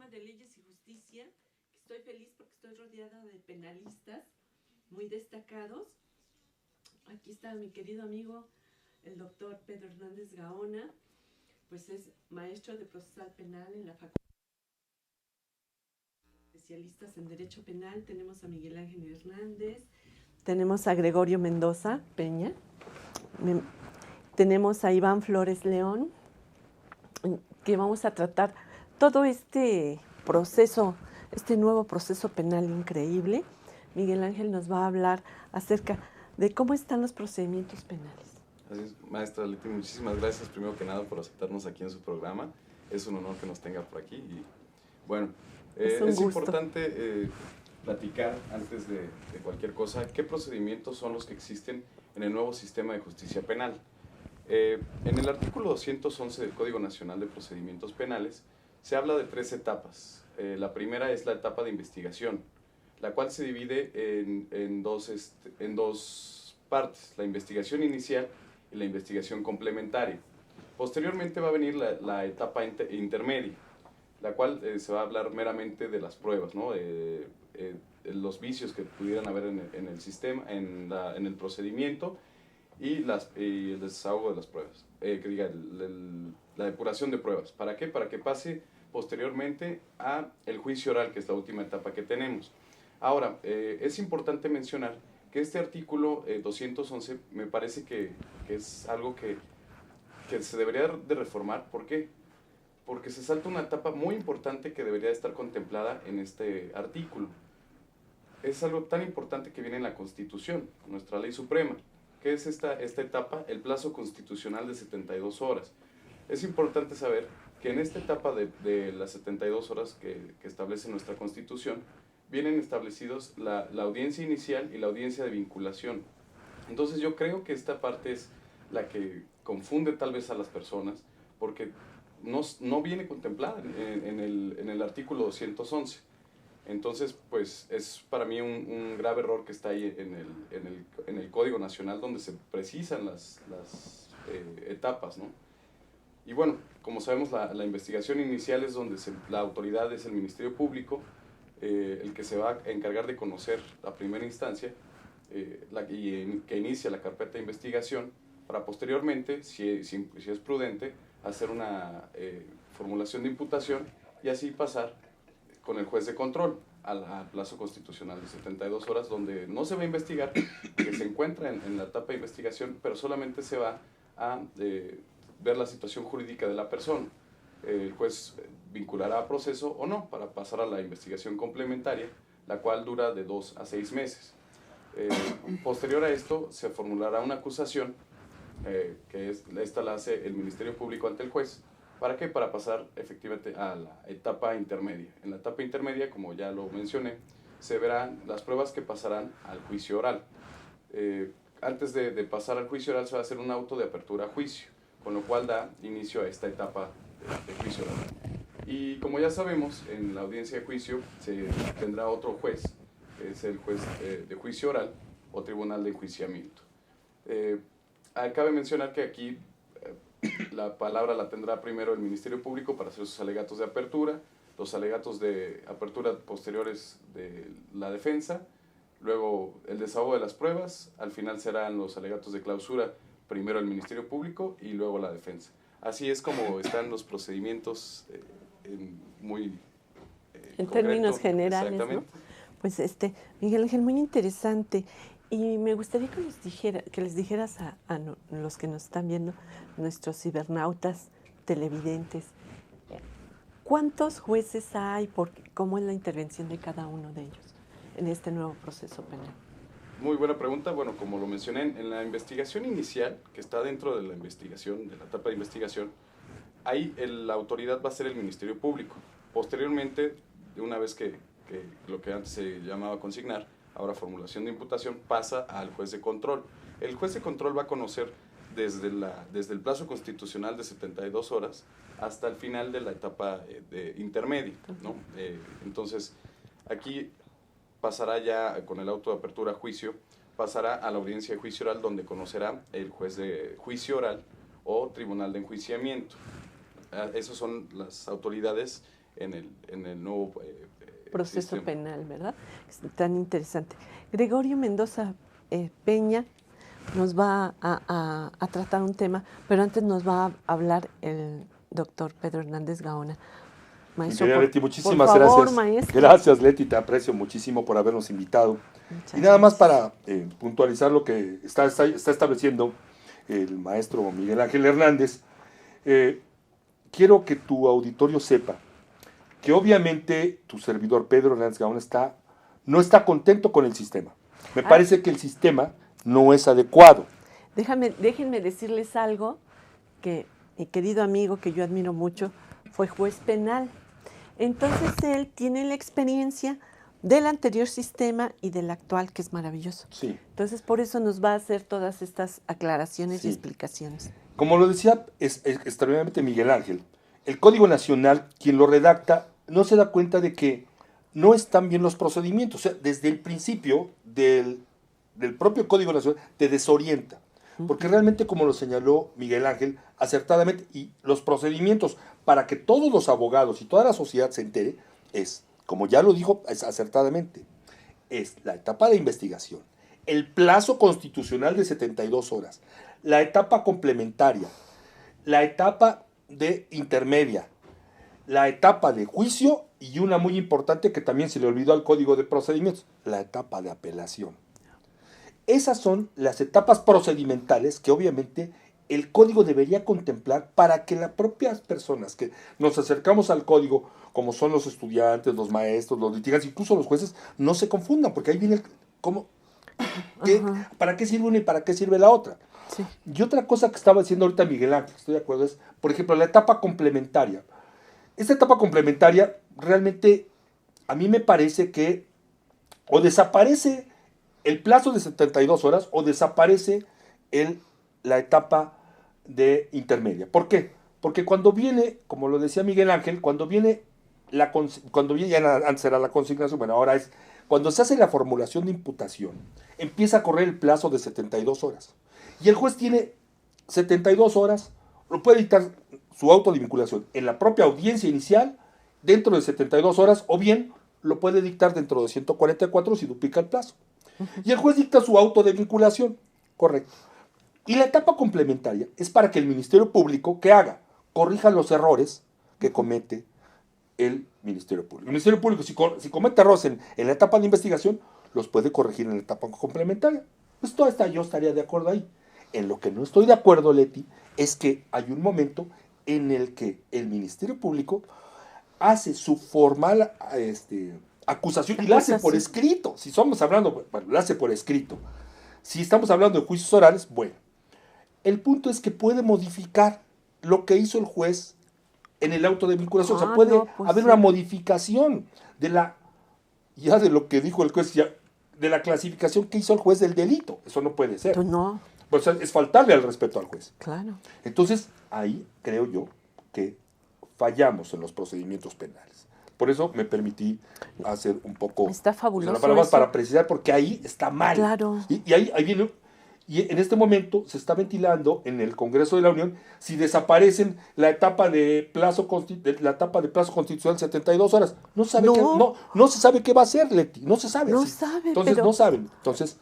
de Leyes y Justicia, que estoy feliz porque estoy rodeada de penalistas muy destacados. Aquí está mi querido amigo, el doctor Pedro Hernández Gaona, pues es maestro de procesal penal en la Facultad de Especialistas en Derecho Penal. Tenemos a Miguel Ángel Hernández, tenemos a Gregorio Mendoza Peña, tenemos a Iván Flores León, que vamos a tratar todo este proceso, este nuevo proceso penal increíble. Miguel Ángel nos va a hablar acerca de cómo están los procedimientos penales. Así es, maestra Leti, muchísimas gracias primero que nada por aceptarnos aquí en su programa. Es un honor que nos tenga por aquí. Y bueno, es importante platicar antes de cualquier cosa qué procedimientos son los que existen en el nuevo sistema de justicia penal. En el artículo 211 del Código Nacional de Procedimientos Penales se habla de 3 etapas. La primera es la etapa de investigación, la cual se divide en dos partes, la investigación inicial y la investigación complementaria. Posteriormente va a venir la etapa intermedia, la cual se va a hablar meramente de las pruebas, ¿no? Los vicios que pudieran haber en el sistema, en el procedimiento, y el desahogo de las pruebas, la depuración de pruebas. ¿Para qué? Para que pase posteriormente a el juicio oral, que es la última etapa que tenemos. Ahora, es importante mencionar que este artículo 211 me parece que es algo que se debería de reformar. ¿Por qué? Porque se salta una etapa muy importante que debería estar contemplada en este artículo. Es algo tan importante que viene en la Constitución, nuestra ley suprema. ¿Qué es esta etapa? El plazo constitucional de 72 horas. Es importante saber que en esta etapa de las 72 horas que establece nuestra Constitución, vienen establecidos la audiencia inicial y la audiencia de vinculación. Entonces yo creo que esta parte es la que confunde tal vez a las personas, porque no viene contemplada en el artículo 211. Entonces, pues es para mí un grave error que está ahí en el Código Nacional, donde se precisan las etapas, ¿no? Y bueno, como sabemos, la investigación inicial es donde la autoridad es el Ministerio Público, el que se va a encargar de conocer a primera instancia que inicia la carpeta de investigación, para posteriormente, si es prudente, hacer una formulación de imputación y así pasar con el juez de control al plazo constitucional de 72 horas, donde no se va a investigar, que se encuentra en la etapa de investigación, pero solamente se va a ver la situación jurídica de la persona. El juez vinculará a proceso o no para pasar a la investigación complementaria, la cual dura de 2 a 6 meses. Posterior a esto se formulará una acusación, que esta la hace el Ministerio Público ante el juez. ¿Para qué? Para pasar efectivamente a la etapa intermedia. En la etapa intermedia, como ya lo mencioné, se verán las pruebas que pasarán al juicio oral. Antes de pasar al juicio oral se va a hacer un auto de apertura a juicio, con lo cual da inicio a esta etapa de juicio oral. Y como ya sabemos, en la audiencia de juicio se tendrá otro juez, que es el juez de juicio oral o tribunal de enjuiciamiento. Cabe mencionar que aquí la palabra la tendrá primero el Ministerio Público para hacer sus alegatos de apertura, los alegatos de apertura posteriores de la defensa, luego el desahogo de las pruebas, al final serán los alegatos de clausura, primero el Ministerio Público y luego la defensa. Así es como están los procedimientos en términos generales, exactamente, ¿no? Pues Miguel Ángel, muy interesante. Y me gustaría que les dijeras a los que nos están viendo, nuestros cibernautas televidentes, ¿cuántos jueces hay? ¿Cómo es la intervención de cada uno de ellos en este nuevo proceso penal? Muy buena pregunta. Bueno, como lo mencioné, en la investigación inicial, que está dentro de la investigación, de la etapa de investigación, ahí la autoridad va a ser el Ministerio Público. Posteriormente, una vez que lo que antes se llamaba consignar, ahora formulación de imputación, pasa al juez de control. El juez de control va a conocer desde el plazo constitucional de 72 horas hasta el final de la etapa intermedia, ¿no? Entonces, aquí pasará ya con el auto de apertura a juicio, pasará a la audiencia de juicio oral, donde conocerá el juez de juicio oral o tribunal de enjuiciamiento. Esas son las autoridades en el nuevo proceso sistema penal, ¿verdad? Es tan interesante. Gregorio Mendoza Peña nos va a tratar un tema, pero antes nos va a hablar el doctor Pedro Hernández Gaona. Maestro, Leti, muchísimas gracias. Maestro. Gracias, Leti, te aprecio muchísimo por habernos invitado. Muchas y nada más para puntualizar lo que está estableciendo el maestro Miguel Ángel Hernández, quiero que tu auditorio sepa que obviamente tu servidor Pedro Hernández Gaona no está contento con el sistema. Me parece que el sistema no es adecuado. Déjenme decirles algo que mi querido amigo, que yo admiro mucho, fue juez penal. Entonces él tiene la experiencia del anterior sistema y del actual, que es maravilloso. Sí. Entonces por eso nos va a hacer todas estas aclaraciones y explicaciones. Como lo decía extraordinariamente Miguel Ángel, el Código Nacional, quien lo redacta, no se da cuenta de que no están bien los procedimientos. O sea, desde el principio del propio Código Nacional te desorienta. Porque realmente, como lo señaló Miguel Ángel acertadamente, y los procedimientos para que todos los abogados y toda la sociedad se entere, es, como ya lo dijo acertadamente, es la etapa de investigación, el plazo constitucional de 72 horas, la etapa complementaria, la etapa de intermedia, la etapa de juicio y una muy importante que también se le olvidó al Código de Procedimientos, la etapa de apelación. Esas son las etapas procedimentales que obviamente el código debería contemplar para que las propias personas que nos acercamos al código, como son los estudiantes, los maestros, los litigantes, incluso los jueces, no se confundan, porque ahí viene ¿para qué sirve una y para qué sirve la otra? Sí. Y otra cosa que estaba diciendo ahorita Miguel Ángel, estoy de acuerdo, es, por ejemplo, la etapa complementaria. Esta etapa complementaria realmente a mí me parece que o desaparece el plazo de 72 horas o desaparece la etapa de intermedia. ¿Por qué? Porque cuando viene, como lo decía Miguel Ángel, cuando viene ya antes era la consignación, bueno, ahora es, cuando se hace la formulación de imputación, empieza a correr el plazo de 72 horas. Y el juez tiene 72 horas, lo puede dictar su auto de vinculación en la propia audiencia inicial, dentro de 72 horas, o bien lo puede dictar dentro de 144 si duplica el plazo. Y el juez dicta su auto de vinculación, correcto. Y la etapa complementaria es para que el Ministerio Público, ¿qué haga? Corrija los errores que comete el Ministerio Público. El Ministerio Público, si comete errores en la etapa de investigación, los puede corregir en la etapa complementaria. Pues yo estaría de acuerdo ahí. En lo que no estoy de acuerdo, Leti, es que hay un momento en el que el Ministerio Público hace su formal acusación y la hace por escrito. Si estamos hablando, bueno, la hace por escrito. Si estamos hablando de juicios orales, bueno. El punto es que puede modificar lo que hizo el juez en el auto de vinculación. O sea, puede haber una modificación de lo que dijo el juez, de la clasificación que hizo el juez del delito. Eso no puede ser. No. O sea, es faltarle al respeto al juez. Claro. Entonces, ahí creo yo que fallamos en los procedimientos penales. Por eso me permití hacer un poco... Está fabuloso para precisar, porque ahí está mal. Claro. Y ahí viene... Y en este momento se está ventilando en el Congreso de la Unión si desaparecen la etapa de plazo constitucional 72 horas. No se sabe qué va a hacer, Leti. No se sabe. Entonces no saben. Entonces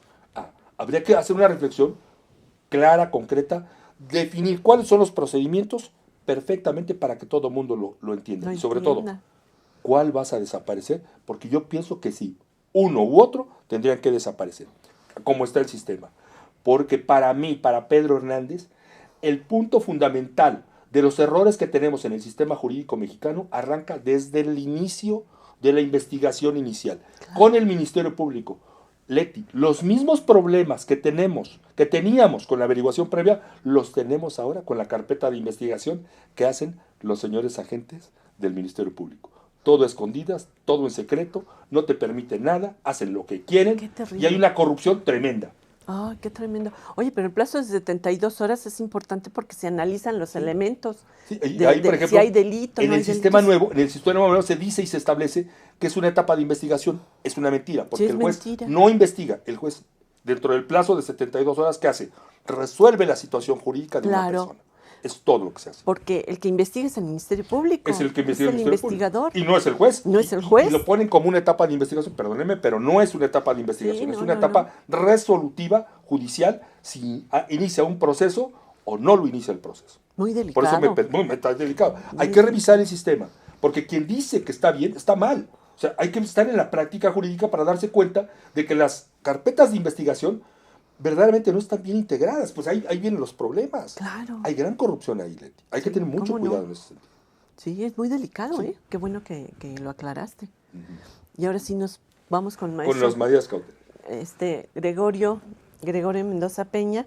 habría que hacer una reflexión clara, concreta, definir cuáles son los procedimientos perfectamente para que todo el mundo lo entienda. Y sobre todo, ¿cuál vas a desaparecer? Porque yo pienso que sí, uno u otro tendrían que desaparecer, como está el sistema. Porque para mí, para Pedro Hernández, el punto fundamental de los errores que tenemos en el sistema jurídico mexicano arranca desde el inicio de la investigación inicial, con el Ministerio Público. Leti, los mismos problemas que teníamos con la averiguación previa, los tenemos ahora con la carpeta de investigación que hacen los señores agentes del Ministerio Público. Todo a escondidas, todo en secreto, no te permiten nada, hacen lo que quieren y hay una corrupción tremenda. ¡Ah, qué tremendo! Oye, pero el plazo de 72 horas es importante porque se analizan los elementos. Sí, ahí, por ejemplo, si hay delito, en el sistema nuevo se dice y se establece que es una etapa de investigación. Es una mentira, porque el juez no investiga. El juez, dentro del plazo de 72 horas, ¿qué hace? Resuelve la situación jurídica de una persona. es todo lo que se hace. Porque el que investiga es el Ministerio Público. Es el que investiga, es el investigador. Y no es el juez. No es el juez. Y lo ponen como una etapa de investigación, perdónenme, pero no es una etapa de investigación, Sí, es una etapa resolutiva, judicial, si inicia un proceso o no lo inicia el proceso. Muy delicado. Por eso me está delicado. Hay que revisar el sistema, porque quien dice que está bien, está mal. O sea, hay que estar en la práctica jurídica para darse cuenta de que las carpetas de investigación verdaderamente no están bien integradas. Pues ahí vienen los problemas. Claro. Hay gran corrupción ahí, Leti. Hay que tener mucho cuidado en ese sentido. Sí, es muy delicado, Sí. Qué bueno que lo aclaraste. Y ahora sí nos vamos con maestro. Con las medidas cautelares. Gregorio Mendoza Peña.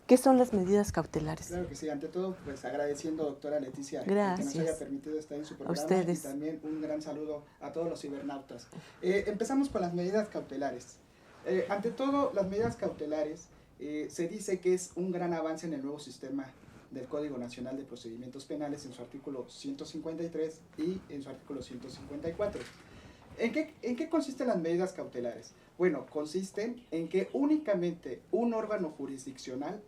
¿Qué son las medidas cautelares? Claro que sí, ante todo, pues agradeciendo, doctora Leticia, Gracias. que nos haya permitido estar en su programa. A ustedes. Y también un gran saludo a todos los cibernautas. Empezamos con las medidas cautelares. Ante todo, las medidas cautelares se dice que es un gran avance en el nuevo sistema del Código Nacional de Procedimientos Penales en su artículo 153 y en su artículo 154. ¿En qué consisten las medidas cautelares? Bueno, consisten en que únicamente un órgano jurisdiccional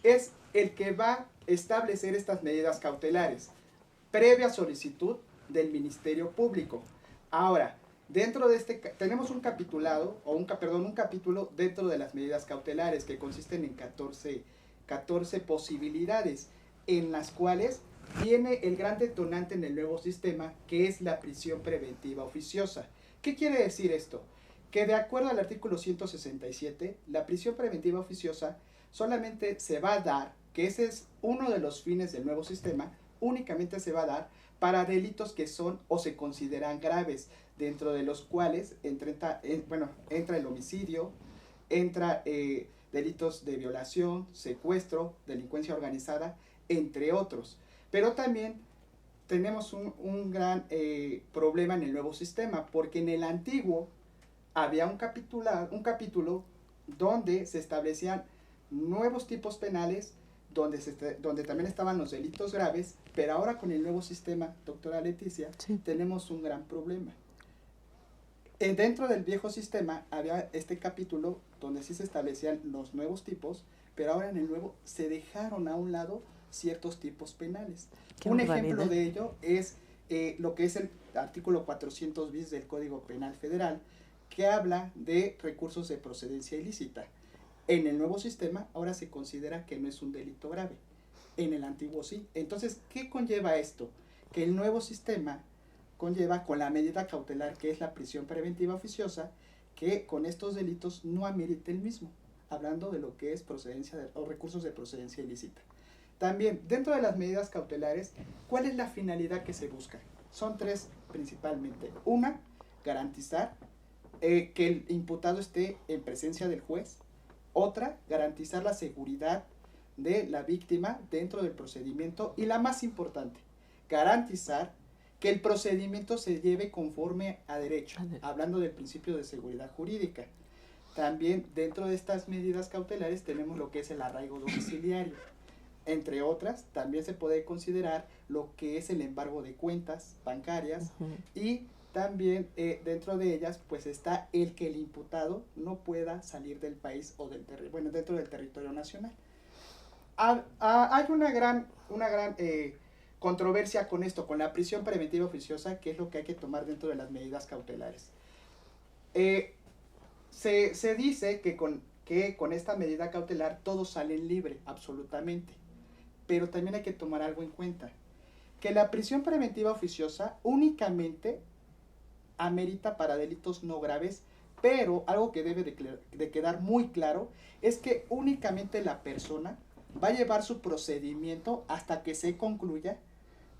es el que va a establecer estas medidas cautelares, previa solicitud del Ministerio Público. Ahora, dentro de tenemos un capítulo dentro de las medidas cautelares que consisten en 14 posibilidades, en las cuales viene el gran detonante en el nuevo sistema, que es la prisión preventiva oficiosa. ¿Qué quiere decir esto? Que de acuerdo al artículo 167, la prisión preventiva oficiosa solamente se va a dar, que ese es uno de los fines del nuevo sistema, únicamente se va a dar para delitos que son o se consideran graves, dentro de los cuales entra el homicidio, entra delitos de violación, secuestro, delincuencia organizada, entre otros. Pero también tenemos un gran problema en el nuevo sistema, porque en el antiguo había un capítulo donde se establecían nuevos tipos penales, donde también estaban los delitos graves, pero ahora con el nuevo sistema, doctora Leticia, sí, tenemos un gran problema. Dentro del viejo sistema había este capítulo donde sí se establecían los nuevos tipos, pero ahora en el nuevo se dejaron a un lado ciertos tipos penales. Un ejemplo de ello es lo que es el artículo 400 bis del Código Penal Federal, que habla de recursos de procedencia ilícita. En el nuevo sistema ahora se considera que no es un delito grave, en el antiguo sí. Entonces, ¿qué conlleva esto? Que el nuevo sistema conlleva con la medida cautelar, que es la prisión preventiva oficiosa, que con estos delitos no amerite el mismo, hablando de lo que es procedencia o recursos de procedencia ilícita. También, dentro de las medidas cautelares, ¿cuál es la finalidad que se busca? Son tres principalmente. Una, garantizar que el imputado esté en presencia del juez. Otra, garantizar la seguridad de la víctima dentro del procedimiento. Y la más importante, garantizar que el procedimiento se lleve conforme a derecho, hablando del principio de seguridad jurídica. También, dentro de estas medidas cautelares, tenemos lo que es el arraigo domiciliario. Entre otras, también se puede considerar lo que es el embargo de cuentas bancarias, y también dentro de ellas pues está el que el imputado no pueda salir del país o dentro del territorio nacional. Hay una gran controversia con esto, con la prisión preventiva oficiosa, que es lo que hay que tomar dentro de las medidas cautelares. Se dice que con esta medida cautelar todos salen libres, absolutamente. Pero también hay que tomar algo en cuenta, que la prisión preventiva oficiosa únicamente amerita para delitos no graves, pero algo que debe de quedar muy claro es que únicamente la persona va a llevar su procedimiento hasta que se concluya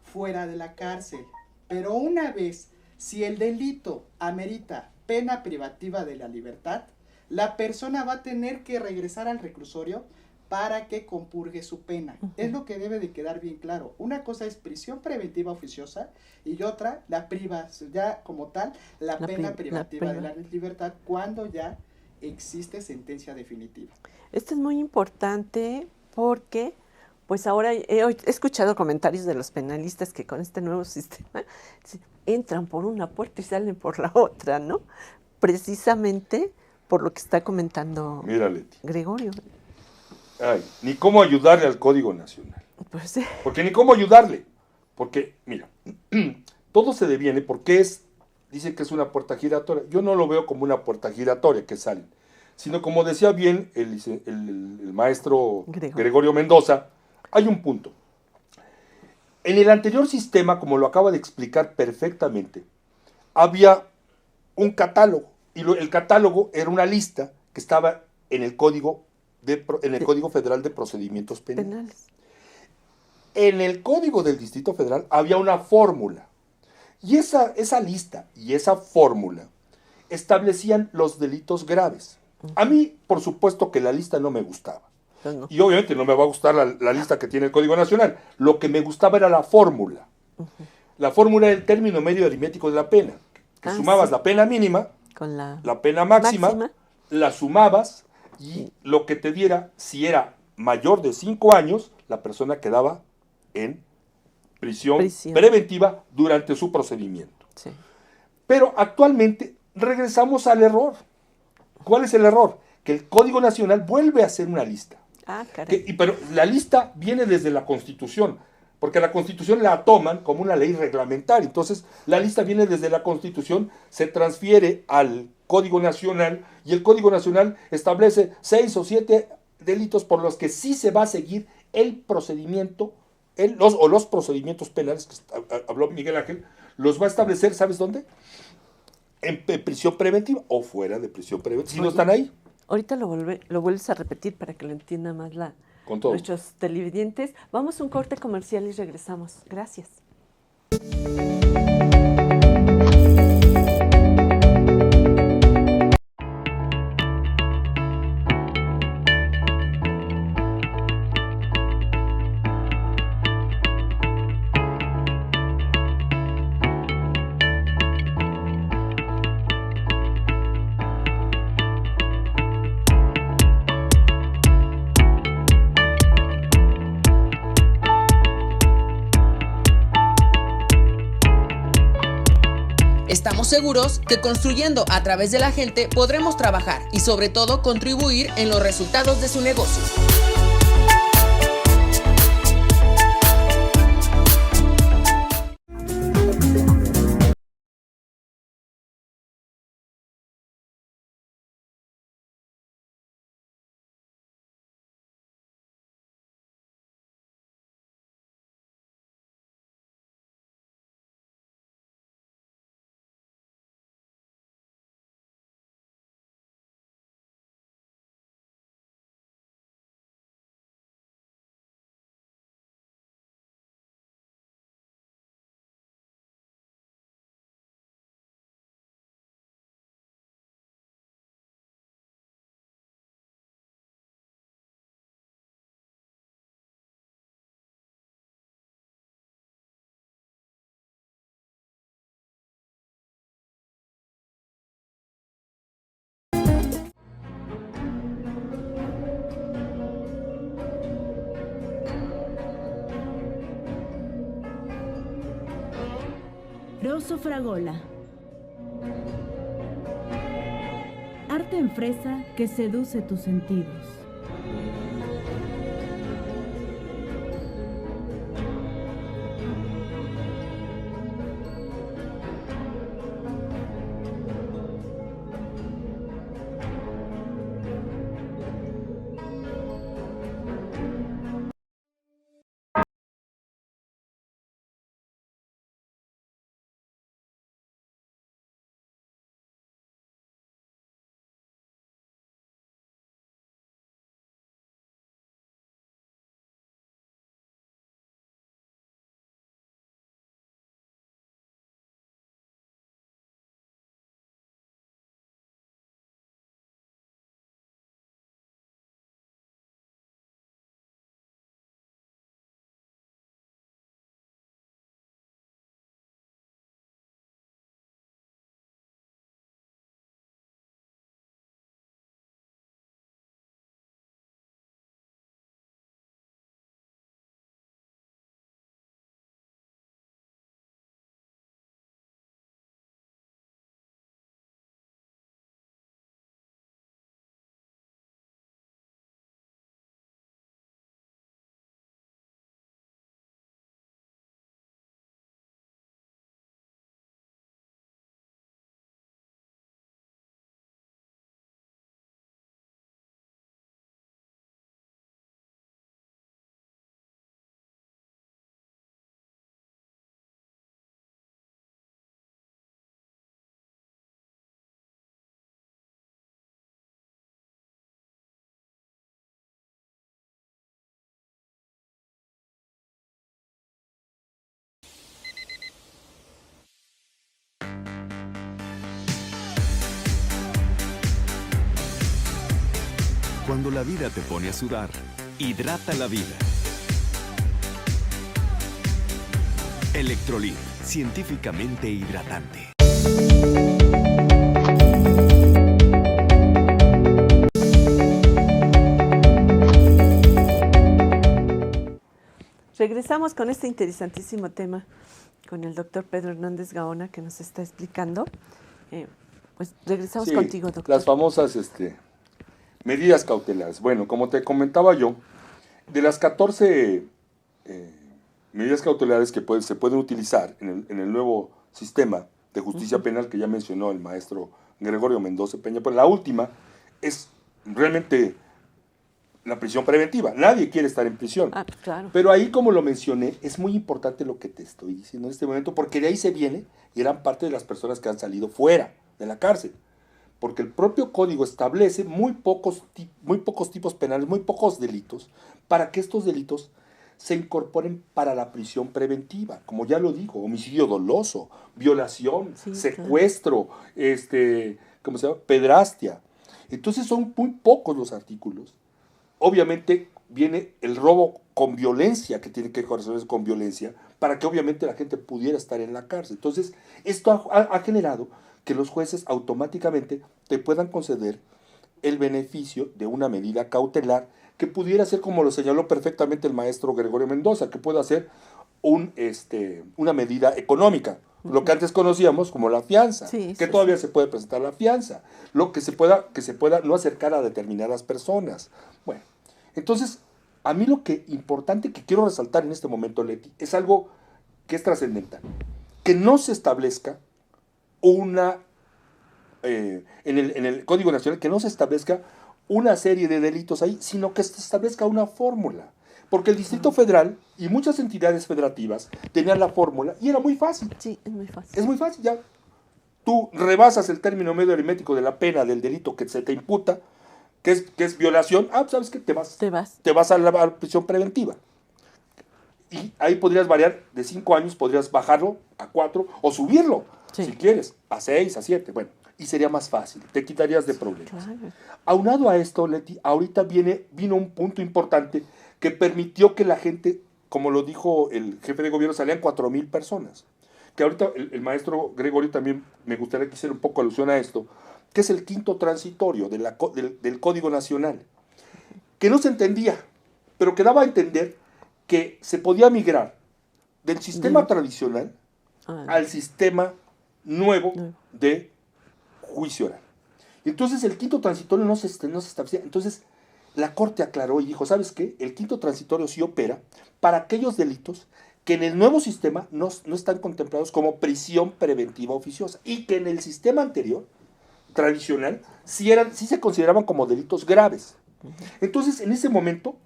fuera de la cárcel. Pero una vez, si el delito amerita pena privativa de la libertad, la persona va a tener que regresar al reclusorio para que compurgue su pena. Es lo que debe de quedar bien claro. Una cosa es prisión preventiva oficiosa y otra, la pena privativa de la libertad, cuando ya existe sentencia definitiva. Esto es muy importante porque, pues ahora he escuchado comentarios de los penalistas que con este nuevo sistema entran por una puerta y salen por la otra, ¿no? Precisamente por lo que está comentando Gregorio. Ay, ni cómo ayudarle al Código Nacional. Pues sí. Porque ni cómo ayudarle. Porque, mira, todo se deviene porque dice que es una puerta giratoria. Yo no lo veo como una puerta giratoria que salen, sino como decía bien el maestro Gregorio Mendoza, hay un punto. En el anterior sistema, como lo acaba de explicar perfectamente, había un catálogo, y el catálogo era una lista que estaba en el Código Federal de Procedimientos Penales. En el Código del Distrito Federal había una fórmula, y esa lista y esa fórmula establecían los delitos graves. A mí, por supuesto que la lista no me gustaba. No. Y obviamente no me va a gustar la lista que tiene el Código Nacional. Lo que me gustaba era la fórmula. La fórmula era el término medio aritmético de la pena. Que sumabas la pena mínima con la pena máxima, la sumabas y lo que te diera, si era mayor de 5 años, la persona quedaba en prisión preventiva durante su procedimiento. Sí. Pero actualmente regresamos al error. ¿Cuál es el error? Que el Código Nacional vuelve a hacer una lista. Pero la lista viene desde la Constitución, porque la Constitución la toman como una ley reglamentaria. Entonces, la lista viene desde la Constitución, se transfiere al Código Nacional, y el Código Nacional establece 6 o 7 delitos por los que sí se va a seguir el procedimiento, los procedimientos penales, que habló Miguel Ángel, los va a establecer, ¿sabes dónde? En prisión preventiva o fuera de prisión preventiva, si no están ahí. Ahorita lo vuelves a repetir para que lo entienda más nuestros televidentes. Vamos a un corte comercial y regresamos. Gracias. Estamos seguros que construyendo a través de la gente podremos trabajar y sobre todo contribuir en los resultados de su negocio. Rosso Fragola. Arte en fresa que seduce tus sentidos. Cuando la vida te pone a sudar, hidrata la vida. Electrolit, científicamente hidratante. Regresamos con este interesantísimo tema con el doctor Pedro Hernández Gaona que nos está explicando. Pues regresamos contigo, doctor. Las famosas medidas cautelares. Bueno, como te comentaba yo, de las 14 medidas cautelares que se pueden utilizar en el nuevo sistema de justicia penal que ya mencionó el maestro Gregorio Mendoza Peña, pues la última es realmente la prisión preventiva. Nadie quiere estar en prisión. Claro. Pero ahí, como lo mencioné, es muy importante lo que te estoy diciendo en este momento, porque de ahí se viene gran parte de las personas que han salido fuera de la cárcel. Porque el propio código establece muy pocos tipos penales, muy pocos delitos, para que estos delitos se incorporen para la prisión preventiva. Como ya lo digo, homicidio doloso, violación, secuestro, ¿cómo se llama? Pedrastia. Entonces son muy pocos los artículos. Obviamente viene el robo con violencia, que tiene que corresponder con violencia, para que obviamente la gente pudiera estar en la cárcel. Entonces, esto ha generado que los jueces automáticamente te puedan conceder el beneficio de una medida cautelar que pudiera ser, como lo señaló perfectamente el maestro Gregorio Mendoza, que pueda ser una medida económica, lo que antes conocíamos como la fianza, que todavía se puede presentar la fianza, lo que se pueda no acercar a determinadas personas. Bueno, entonces, a mí lo importante que quiero resaltar en este momento, Leti, es algo que es trascendental, que no se establezca en el Código Nacional, que no se establezca una serie de delitos ahí, sino que se establezca una fórmula. Porque el Distrito Federal y muchas entidades federativas tenían la fórmula y era muy fácil. Sí, es muy fácil. Es muy fácil, ya. Tú rebasas el término medio aritmético de la pena del delito que se te imputa, que es violación. ¿Sabes qué? Te vas a la prisión preventiva. Y ahí podrías variar de 5 años, podrías bajarlo a 4 o subirlo, si quieres, a 6, a 7. Bueno, y sería más fácil, te quitarías de problemas. Claro. Aunado a esto, Leti, ahorita vino un punto importante que permitió que la gente, como lo dijo el jefe de gobierno, salían 4,000 personas. Que ahorita el maestro Gregorio también me gustaría que hiciera un poco alusión a esto, que es el quinto transitorio del Código Nacional, que no se entendía, pero que daba a entender que se podía migrar del sistema tradicional al sistema nuevo de juicio oral. Entonces el quinto transitorio no se establecía. Entonces la Corte aclaró y dijo, ¿sabes qué? El quinto transitorio sí opera para aquellos delitos que en el nuevo sistema no están contemplados como prisión preventiva oficiosa y que en el sistema anterior, tradicional, sí se consideraban como delitos graves. Entonces, en ese momento,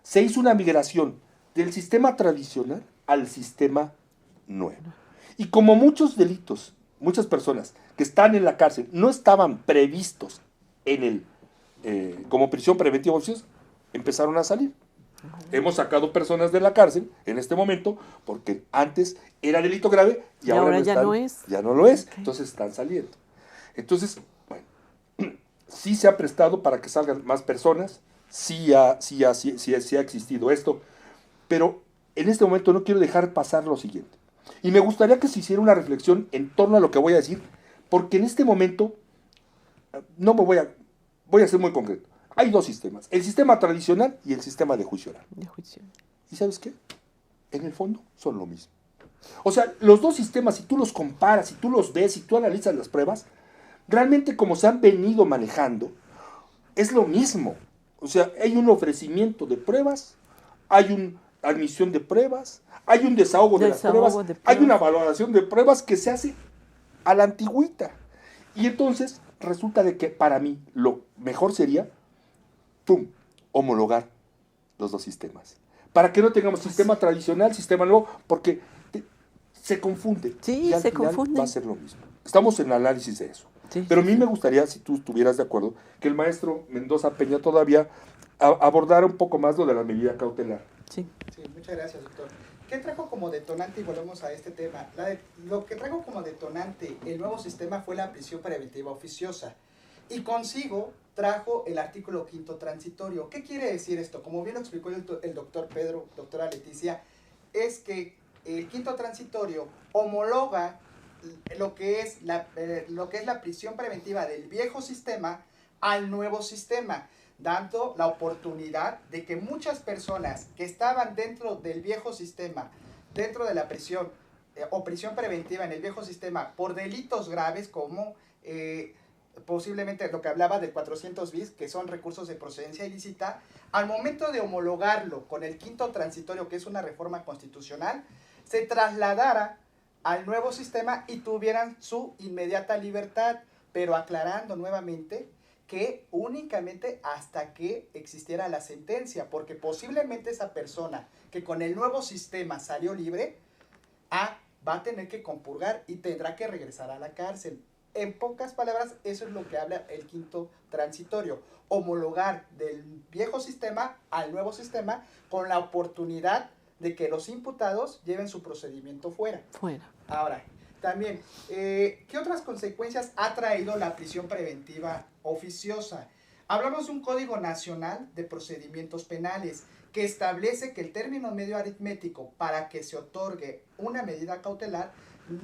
se hizo una migración del sistema tradicional al sistema nuevo. Y como muchos delitos, muchas personas que están en la cárcel no estaban previstos como prisión preventiva oficiosa, empezaron a salir. Hemos sacado personas de la cárcel en este momento porque antes era delito grave y ahora ya no lo es. Okay. Entonces están saliendo. Entonces, bueno, sí se ha prestado para que salgan más personas, sí ha existido esto, pero en este momento no quiero dejar pasar lo siguiente. Y me gustaría que se hiciera una reflexión en torno a lo que voy a decir, porque en este momento voy a ser muy concreto. Hay dos sistemas, el sistema tradicional y el sistema de juicio oral. ¿Y sabes qué? En el fondo son lo mismo. O sea, los dos sistemas, si tú los comparas, si tú los ves, si tú analizas las pruebas, realmente como se han venido manejando, es lo mismo. O sea, hay un ofrecimiento de pruebas, hay una admisión de pruebas, hay un desahogo de las pruebas, hay una valoración de pruebas que se hace a la antigüita. Y entonces resulta de que para mí lo mejor sería homologar los dos sistemas. Para que no tengamos sistema tradicional, sistema nuevo, porque se confunde. Sí, y al final va a ser lo mismo. Estamos en el análisis de eso. Sí, pero a mí me gustaría, si tú estuvieras de acuerdo, que el maestro Mendoza Peña todavía abordara un poco más lo de la medida cautelar. Sí, muchas gracias, doctor. ¿Qué trajo como detonante, y volvemos a este tema? Lo que trajo como detonante el nuevo sistema fue la prisión preventiva oficiosa. y consigo trajo el artículo 5º transitorio. ¿Qué quiere decir esto? Como bien lo explicó el doctor Pedro, doctora Leticia, es que el 5º transitorio homologa lo que es la prisión preventiva del viejo sistema al nuevo sistema, dando la oportunidad de que muchas personas que estaban dentro del viejo sistema, dentro de la prisión o prisión preventiva en el viejo sistema por delitos graves como posiblemente lo que hablaba del 400 bis, que son recursos de procedencia ilícita, al momento de homologarlo con el 5º transitorio, que es una reforma constitucional, se trasladara al nuevo sistema y tuvieran su inmediata libertad, pero aclarando nuevamente que únicamente hasta que existiera la sentencia, porque posiblemente esa persona que con el nuevo sistema salió libre, va a tener que compurgar y tendrá que regresar a la cárcel. En pocas palabras, eso es lo que habla el 5º transitorio, homologar del viejo sistema al nuevo sistema con la oportunidad de que los imputados lleven su procedimiento fuera. Ahora, también, ¿qué otras consecuencias ha traído la prisión preventiva oficiosa? Hablamos de un Código Nacional de Procedimientos Penales que establece que el término medio aritmético para que se otorgue una medida cautelar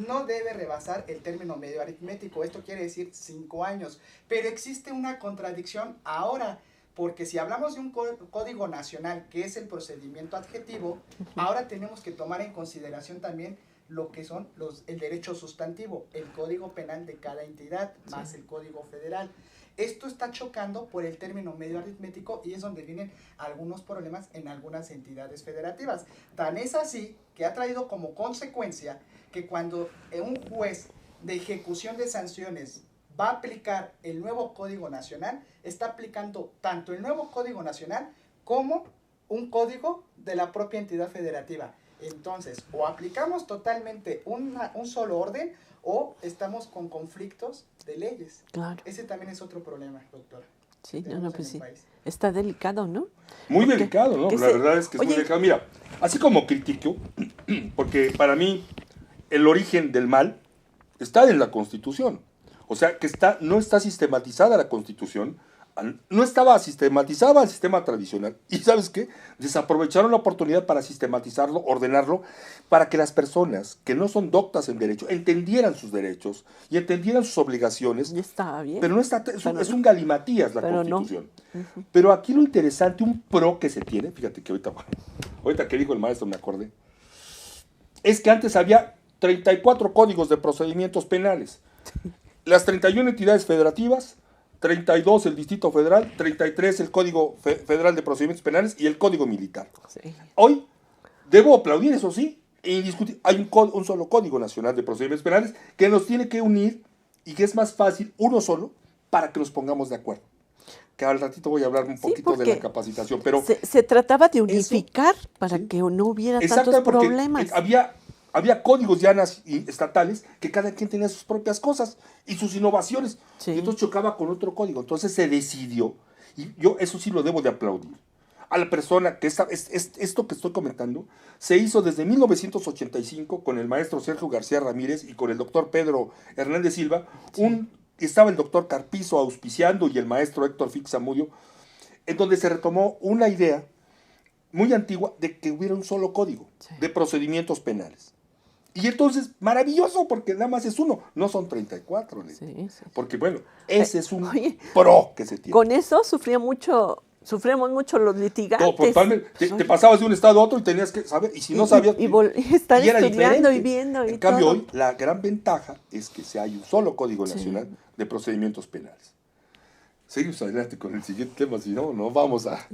no debe rebasar el término medio aritmético. Esto quiere decir 5 años. Pero existe una contradicción ahora, porque si hablamos de un código nacional que es el procedimiento adjetivo, ahora tenemos que tomar en consideración también lo que son el derecho sustantivo, el código penal de cada entidad, más el código federal. Esto está chocando por el término medio aritmético y es donde vienen algunos problemas en algunas entidades federativas. Tan es así que ha traído como consecuencia que cuando un juez de ejecución de sanciones va a aplicar el nuevo Código Nacional, está aplicando tanto el nuevo Código Nacional como un código de la propia entidad federativa. Entonces, o aplicamos totalmente un solo orden o estamos con conflictos de leyes. Claro. Ese también es otro problema, doctora. Sí, pues sí. Está delicado, ¿no? Muy delicado, ¿no? La verdad es que es muy delicado. Mira, así como critico, porque para mí el origen del mal está en la Constitución. O sea, que no está sistematizada la Constitución, no estaba sistematizada el sistema tradicional. ¿Y sabes qué? Desaprovecharon la oportunidad para sistematizarlo, ordenarlo, para que las personas que no son doctas en derecho entendieran sus derechos y entendieran sus obligaciones. Y estaba bien. Pero no está, es un galimatías la Constitución. No. Pero aquí lo interesante, un pro que se tiene, fíjate que ahorita que dijo el maestro me acordé, es que antes había 34 códigos de procedimientos penales. Las 31 entidades federativas, 32 el Distrito Federal, 33 el Código Federal de Procedimientos Penales y el Código Militar. Sí. Hoy, debo aplaudir, eso sí, e indiscutir, hay un solo Código Nacional de Procedimientos Penales que nos tiene que unir y que es más fácil uno solo para que nos pongamos de acuerdo. Que al ratito voy a hablar un poquito de la capacitación, pero se trataba de unificar para que no hubiera tantos problemas. Había códigos ya estatales que cada quien tenía sus propias cosas y sus innovaciones. Sí. Y entonces chocaba con otro código. Entonces se decidió, y yo eso sí lo debo de aplaudir, a la persona que esto que estoy comentando se hizo desde 1985 con el maestro Sergio García Ramírez y con el doctor Pedro Hernández Silva. Sí. Estaba el doctor Carpizo auspiciando y el maestro Héctor Fix Zamudio, en donde se retomó una idea muy antigua de que hubiera un solo código de procedimientos penales. Y entonces, maravilloso, porque nada más es uno, no son 34. Sí. Porque bueno, ese es un pro que se tiene. Con eso sufrimos mucho los litigantes. No, totalmente. Te pasabas de un estado a otro y tenías que saber, y si no sabías... Y estar estudiando y viendo. En cambio, hoy la gran ventaja es que hay un solo Código Nacional de Procedimientos Penales. Seguimos adelante con el siguiente tema, si no, no vamos a...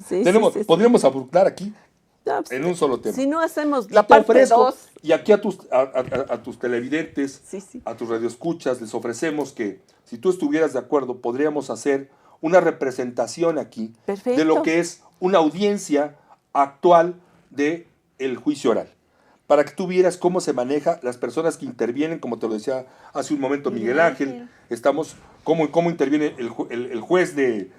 Podríamos abordar aquí en un solo tema. Si no hacemos la parte 2. Y aquí a tus televidentes, a tus radioescuchas, les ofrecemos que, si tú estuvieras de acuerdo, podríamos hacer una representación aquí de lo que es una audiencia actual del juicio oral. Para que tú vieras cómo se maneja las personas que intervienen, como te lo decía hace un momento Miguel Ángel, cómo interviene el juez de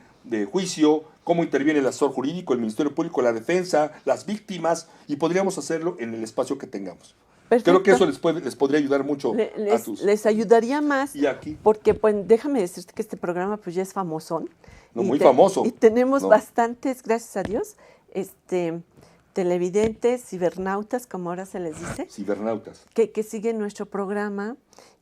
juicio, cómo interviene el asesor jurídico, el Ministerio Público, la defensa, las víctimas, y podríamos hacerlo en el espacio que tengamos. Perfecto. Creo que eso les podría ayudar mucho a tus... Les ayudaría más. Y aquí. Porque, pues, déjame decirte que este programa pues ya es famosón. No, muy famoso. Y tenemos No. bastantes, gracias a Dios, televidentes, cibernautas, como ahora se les dice. Cibernautas. Que siguen nuestro programa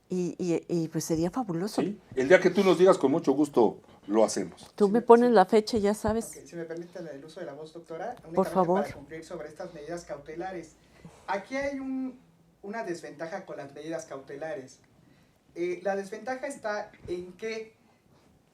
y pues sería fabuloso. ¿Sí? El día que tú nos digas, con mucho gusto lo hacemos. Tú me pones la fecha, ya sabes. Okay, si me permite el uso de la voz, doctora, Por favor. para cumplir sobre estas medidas cautelares. Aquí hay una desventaja con las medidas cautelares. La desventaja está en que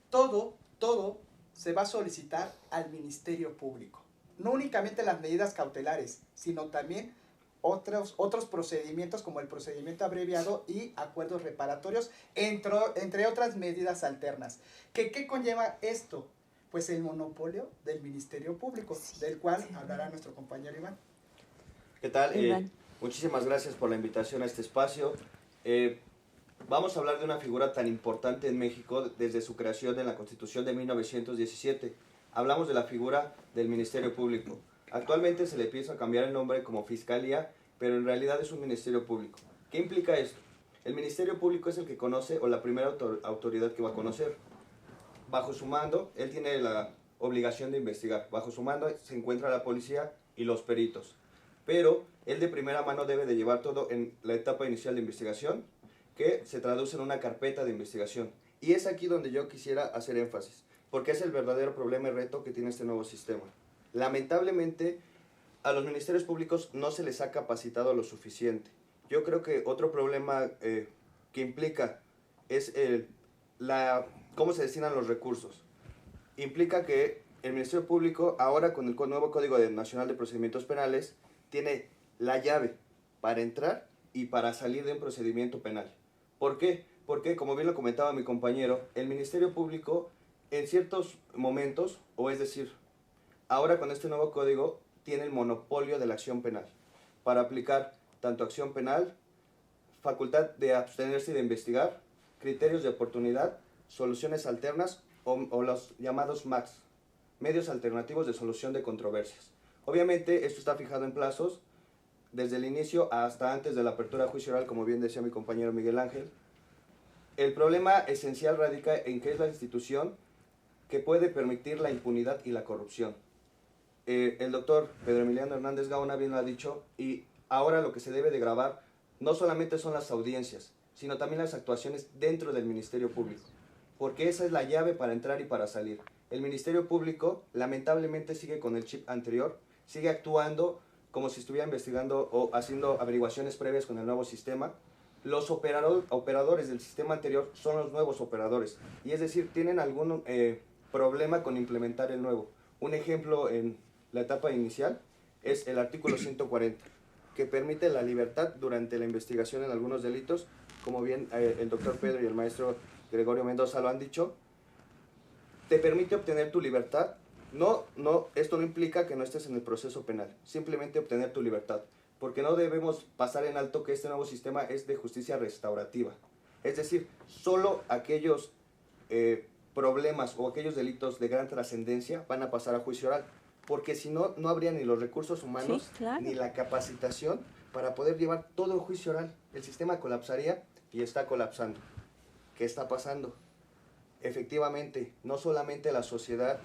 todo se va a solicitar al Ministerio Público. No únicamente las medidas cautelares, sino también otros procedimientos como el procedimiento abreviado y acuerdos reparatorios, entre otras medidas alternas. ¿Qué conlleva esto? Pues el monopolio del Ministerio Público, del cual hablará nuestro compañero Iván. ¿Qué tal? Iván. Muchísimas gracias por la invitación a este espacio. Vamos a hablar de una figura tan importante en México desde su creación en la Constitución de 1917. Hablamos de la figura del Ministerio Público. Actualmente se le piensa cambiar el nombre como Fiscalía, pero en realidad es un Ministerio Público. ¿Qué implica esto? El Ministerio Público es el que conoce, o la primera autoridad que va a conocer. Bajo su mando, él tiene la obligación de investigar. Bajo su mando se encuentra la policía y los peritos. Pero él de primera mano debe de llevar todo en la etapa inicial de investigación, que se traduce en una carpeta de investigación. Y es aquí donde yo quisiera hacer énfasis, porque es el verdadero problema y reto que tiene este nuevo sistema. Lamentablemente, a los ministerios públicos no se les ha capacitado lo suficiente. Yo creo que otro problema que implica es cómo se destinan los recursos. Implica que el Ministerio Público, ahora con el nuevo Código Nacional de Procedimientos Penales, tiene la llave para entrar y para salir de un procedimiento penal. ¿Por qué? Porque, como bien lo comentaba mi compañero, el Ministerio Público en ciertos momentos, o es decir, ahora con este nuevo código, tiene el monopolio de la acción penal para aplicar tanto acción penal, facultad de abstenerse y de investigar, criterios de oportunidad, soluciones alternas o los llamados MACs, medios alternativos de solución de controversias. Obviamente esto está fijado en plazos desde el inicio hasta antes de la apertura a juicio oral, como bien decía mi compañero Miguel Ángel. El problema esencial radica en que es la institución que puede permitir la impunidad y la corrupción. El doctor Pedro Emiliano Hernández Gaona bien lo ha dicho, y ahora lo que se debe de grabar no solamente son las audiencias, sino también las actuaciones dentro del Ministerio Público, porque esa es la llave para entrar y para salir. El Ministerio Público lamentablemente sigue con el chip anterior, sigue actuando como si estuviera investigando o haciendo averiguaciones previas con el nuevo sistema. Los operadores del sistema anterior son los nuevos operadores, y es decir, tienen algún problema con implementar el nuevo. Un ejemplo en la etapa inicial es el artículo 140, que permite la libertad durante la investigación en algunos delitos, como bien el doctor Pedro y el maestro Gregorio Mendoza lo han dicho. Te permite obtener tu libertad. Esto no implica que no estés en el proceso penal, simplemente obtener tu libertad, porque no debemos pasar en alto que este nuevo sistema es de justicia restaurativa. Es decir, solo aquellos problemas o aquellos delitos de gran trascendencia van a pasar a juicio oral, porque si no, no habría ni los recursos humanos, Sí, claro, ni la capacitación para poder llevar todo el juicio oral. El sistema colapsaría y está colapsando. ¿Qué está pasando? Efectivamente, no solamente la sociedad,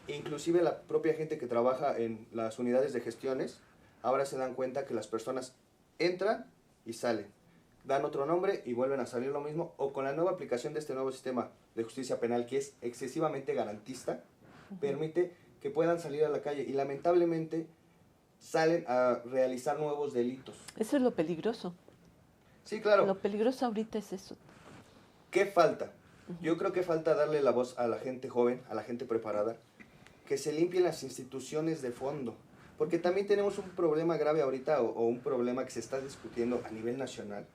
inclusive la propia gente que trabaja en las unidades de gestiones, ahora se dan cuenta que las personas entran y salen, dan otro nombre y vuelven a salir lo mismo, o con la nueva aplicación de este nuevo sistema de justicia penal, que es excesivamente garantista, permite que puedan salir a la calle y lamentablemente salen a realizar nuevos delitos. Eso es lo peligroso. Sí, claro. Lo peligroso ahorita es eso. ¿Qué falta? Yo creo que falta darle la voz a la gente joven, a la gente preparada, que se limpien las instituciones de fondo, porque también tenemos un problema grave ahorita, o un problema que se está discutiendo a nivel nacional,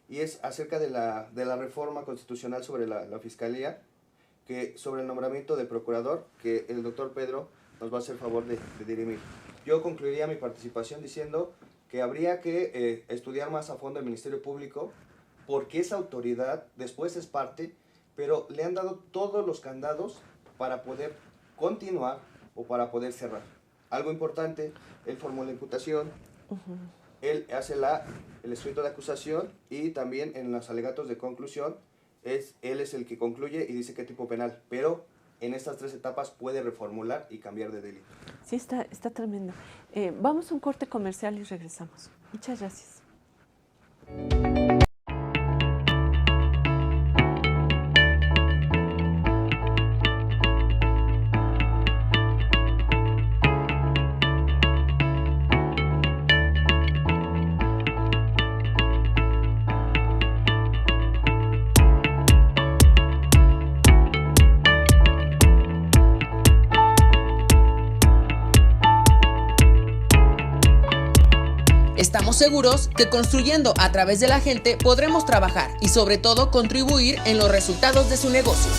y es acerca de la reforma constitucional sobre la Fiscalía, sobre el nombramiento del procurador, que el doctor Pedro nos va a hacer favor de dirimir. Yo concluiría mi participación diciendo que habría que estudiar más a fondo el Ministerio Público, porque esa autoridad después es parte, pero le han dado todos los candados para poder continuar o para poder cerrar. Algo importante, él formó la imputación, él hace el escrito de acusación y también en los alegatos de conclusión, él es el que concluye y dice qué tipo penal, pero en estas 3 etapas puede reformular y cambiar de delito. Sí, está tremendo. Vamos a un corte comercial y regresamos. Muchas gracias. Estamos seguros que construyendo a través de la gente podremos trabajar y sobre todo contribuir en los resultados de su negocio.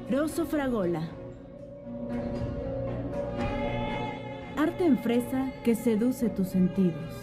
Rosso Fragola. Arte en fresa que seduce tus sentidos.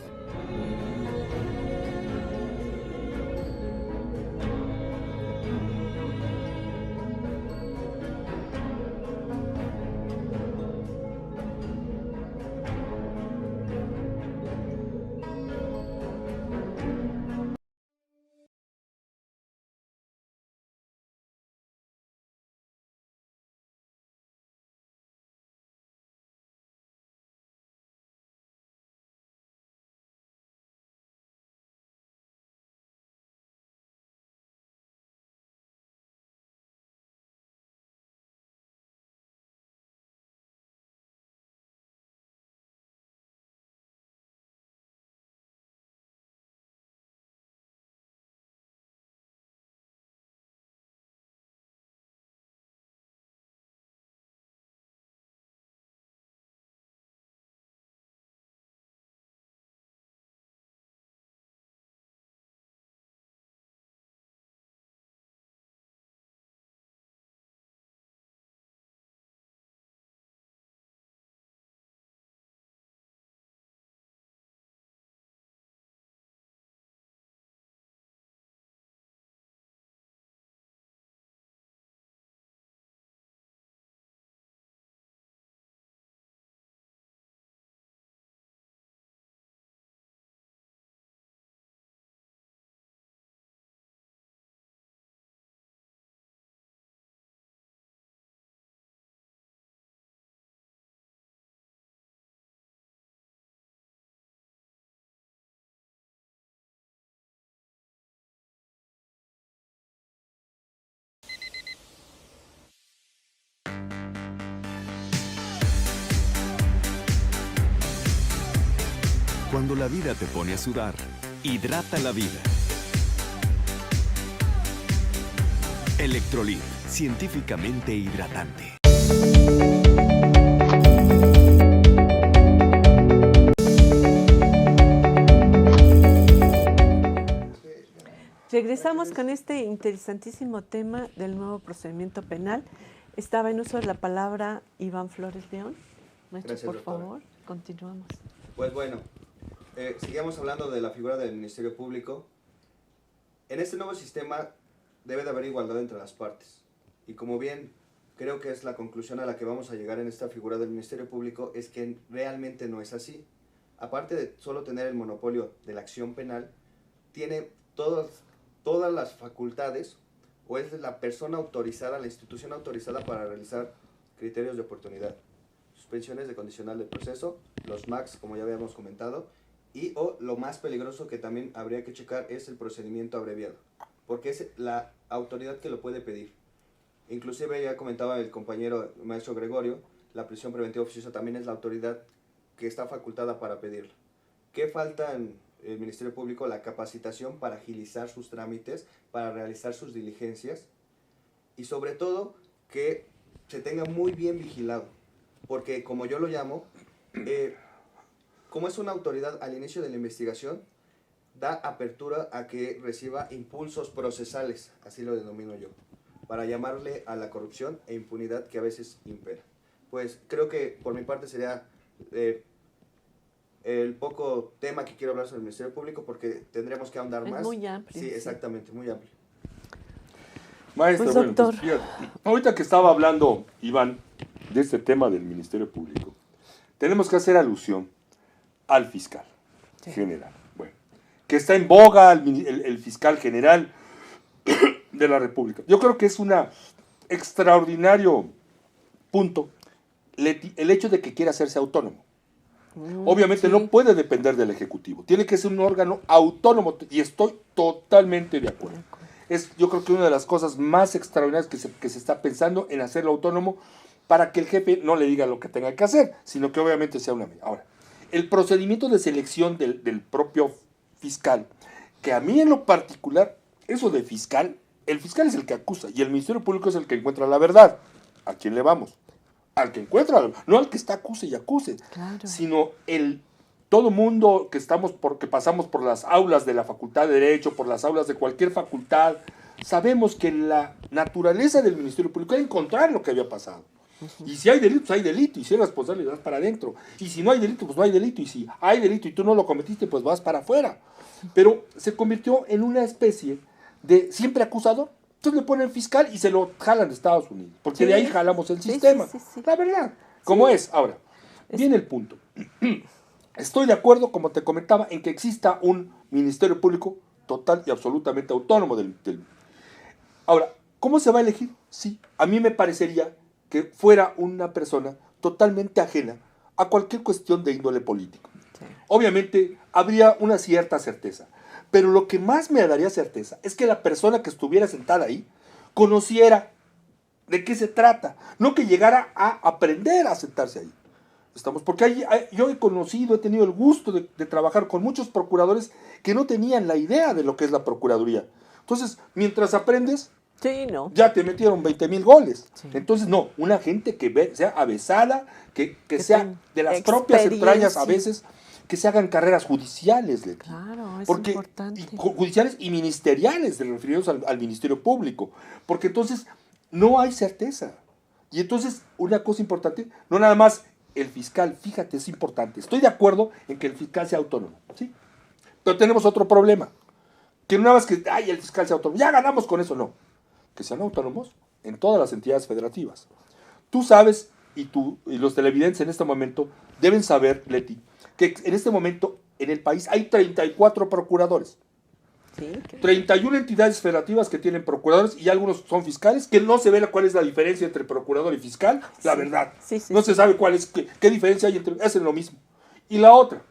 Cuando la vida te pone a sudar, hidrata la vida. Electrolit, científicamente hidratante. Regresamos con este interesantísimo tema del nuevo procedimiento penal. Estaba en uso de la palabra Iván Flores León. Maestro, Gracias, por doctora. favor, continuamos. Pues bueno, sigamos hablando de la figura del Ministerio Público. En este nuevo sistema debe de haber igualdad entre las partes. Y como bien creo que es la conclusión a la que vamos a llegar en esta figura del Ministerio Público, es que realmente no es así. Aparte de solo tener el monopolio de la acción penal, tiene todas las facultades, o es la persona autorizada, la institución autorizada para realizar criterios de oportunidad, suspensiones de condicional del proceso, los MACs, como ya habíamos comentado, y o lo más peligroso que también habría que checar es el procedimiento abreviado, porque es la autoridad que lo puede pedir. Inclusive ya comentaba el compañero maestro Gregorio, la prisión preventiva oficiosa también es la autoridad que está facultada para pedirlo. ¿Qué falta en el Ministerio Público? La capacitación para agilizar sus trámites, para realizar sus diligencias y sobre todo que se tenga muy bien vigilado, porque como yo lo llamo, como es una autoridad al inicio de la investigación, da apertura a que reciba impulsos procesales, así lo denomino yo, para llamarle a la corrupción e impunidad que a veces impera. Pues creo que por mi parte sería el poco tema que quiero hablar sobre el Ministerio Público, porque tendremos que ahondar más. Es muy amplio. Sí, exactamente, muy amplio. Maestro, Pues, bueno, doctor. fíjate, ahorita que estaba hablando Iván de este tema del Ministerio Público, tenemos que hacer alusión al fiscal general. Bueno, que está en boga el fiscal general de la República. Yo creo que es un extraordinario punto el hecho de que quiera hacerse autónomo. Obviamente no puede depender del Ejecutivo, tiene que ser un órgano autónomo y estoy totalmente de acuerdo. Yo creo que una de las cosas más extraordinarias que se está pensando en hacerlo autónomo para que el jefe no le diga lo que tenga que hacer, sino que obviamente sea una medida. Ahora, el procedimiento de selección del propio fiscal, que a mí en lo particular, eso de fiscal, el fiscal es el que acusa y el Ministerio Público es el que encuentra la verdad. ¿A quién le vamos? Al que encuentra, no al que está acuse y acuse, Claro. sino todo mundo que pasamos por las aulas de la Facultad de Derecho, por las aulas de cualquier facultad, sabemos que la naturaleza del Ministerio Público era encontrar lo que había pasado. Y si hay delitos, hay delito, y si hay responsabilidad para adentro. Y si no hay delito, pues no hay delito. Y si hay delito y tú no lo cometiste, pues vas para afuera. Pero se convirtió en una especie de siempre acusador. Entonces le ponen fiscal y se lo jalan de Estados Unidos. Porque de ahí jalamos el sistema. Sí. La verdad, como es. Ahora, viene el punto. Estoy de acuerdo, como te comentaba, en que exista un Ministerio Público total y absolutamente autónomo Ahora, ¿cómo se va a elegir? Sí, a mí me parecería que fuera una persona totalmente ajena a cualquier cuestión de índole político. Sí. Obviamente, habría una cierta certeza. Pero lo que más me daría certeza es que la persona que estuviera sentada ahí conociera de qué se trata. No que llegara a aprender a sentarse ahí. Porque yo he tenido el gusto de trabajar con muchos procuradores que no tenían la idea de lo que es la Procuraduría. Entonces, mientras aprendes, ya te metieron 20,000 goles. Sí. Entonces, no, una gente que sea avesada, que sea de las propias entrañas a veces, que se hagan carreras judiciales. Claro, es importante. Judiciales y ministeriales, referidos al Ministerio Público. Porque entonces no hay certeza. Y entonces, una cosa importante, no nada más el fiscal, fíjate, es importante. Estoy de acuerdo en que el fiscal sea autónomo, ¿sí? Pero tenemos otro problema. Que no nada más que, el fiscal sea autónomo, ya ganamos con eso, no. Que sean autónomos en todas las entidades federativas. Tú sabes, y los televidentes en este momento deben saber, Leti, que en este momento en el país hay 34 procuradores. Sí, 31 entidades federativas que tienen procuradores y algunos son fiscales, que no se ve cuál es la diferencia entre procurador y fiscal, la verdad. No se sabe qué diferencia hay entre, hacen lo mismo. Y la otra,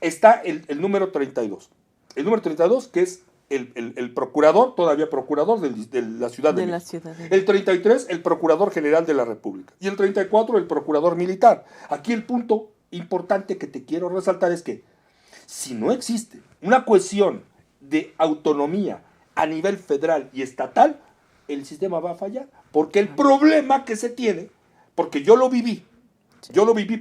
está el número 32. El número 32, que es el procurador, todavía procurador de la Ciudad de México. El 33, el procurador general de la República. Y el 34, el procurador militar. Aquí el punto importante que te quiero resaltar es que si no existe una cohesión de autonomía a nivel federal y estatal, el sistema va a fallar. Porque el problema que se tiene, porque yo lo viví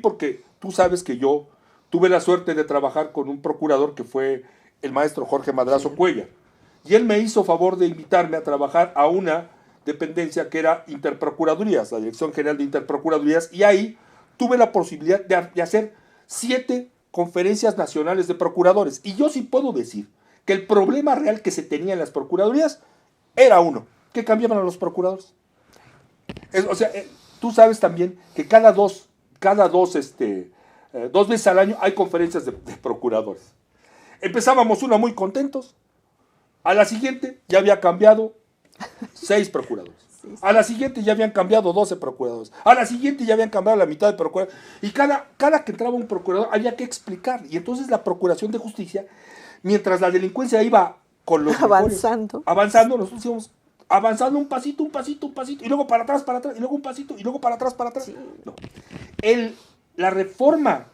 porque tú sabes que yo tuve la suerte de trabajar con un procurador que fue el maestro Jorge Madrazo Cuellar. Y él me hizo favor de invitarme a trabajar a una dependencia que era Interprocuradurías, la Dirección General de Interprocuradurías, y ahí tuve la posibilidad de hacer 7 conferencias nacionales de procuradores. Y yo sí puedo decir que el problema real que se tenía en las procuradurías era uno, que cambiaban a los procuradores. Tú sabes también que dos veces al año hay conferencias de procuradores. Empezábamos una muy contentos, a la siguiente ya había cambiado 6 procuradores. sí. A la siguiente ya habían cambiado 12 procuradores. A la siguiente ya habían cambiado la mitad de procuradores. Y cada que entraba un procurador había que explicar. Y entonces la Procuración de Justicia, mientras la delincuencia iba con los avanzando, nosotros íbamos avanzando un pasito, y luego para atrás, y luego un pasito, y luego para atrás. Sí. No. La reforma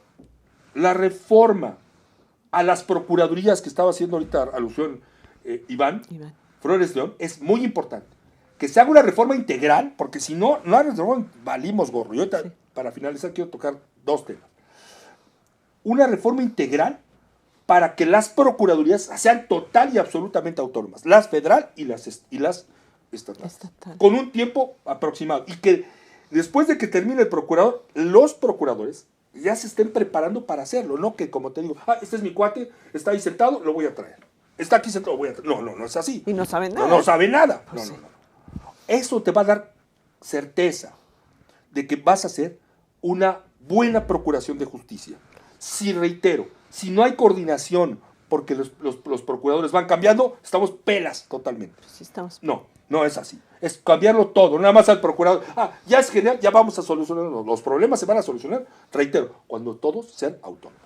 a las procuradurías que estaba haciendo ahorita alusión Iván Flores León es muy importante. Que se haga una reforma integral, porque si no hay reforma, valimos gorro. Y ahorita, para finalizar, quiero tocar 2 temas. Una reforma integral para que las procuradurías sean total y absolutamente autónomas, las federal y las estatales, con un tiempo aproximado. Y que después de que termine el procurador, los procuradores ya se estén preparando para hacerlo, no que, como te digo, este es mi cuate, está ahí sentado, lo voy a traer. Está aquí sentado, lo voy a traer. No es así. Y no sabe nada. No sabe nada. No. Eso te va a dar certeza de que vas a hacer una buena procuración de justicia. Si, reitero, si no hay coordinación porque los procuradores van cambiando, estamos pelas totalmente. Sí, estamos. No es así. Es cambiarlo todo, nada más al procurador. Ya es genial, ya vamos a solucionar. Los problemas se van a solucionar, reitero, cuando todos sean autónomos.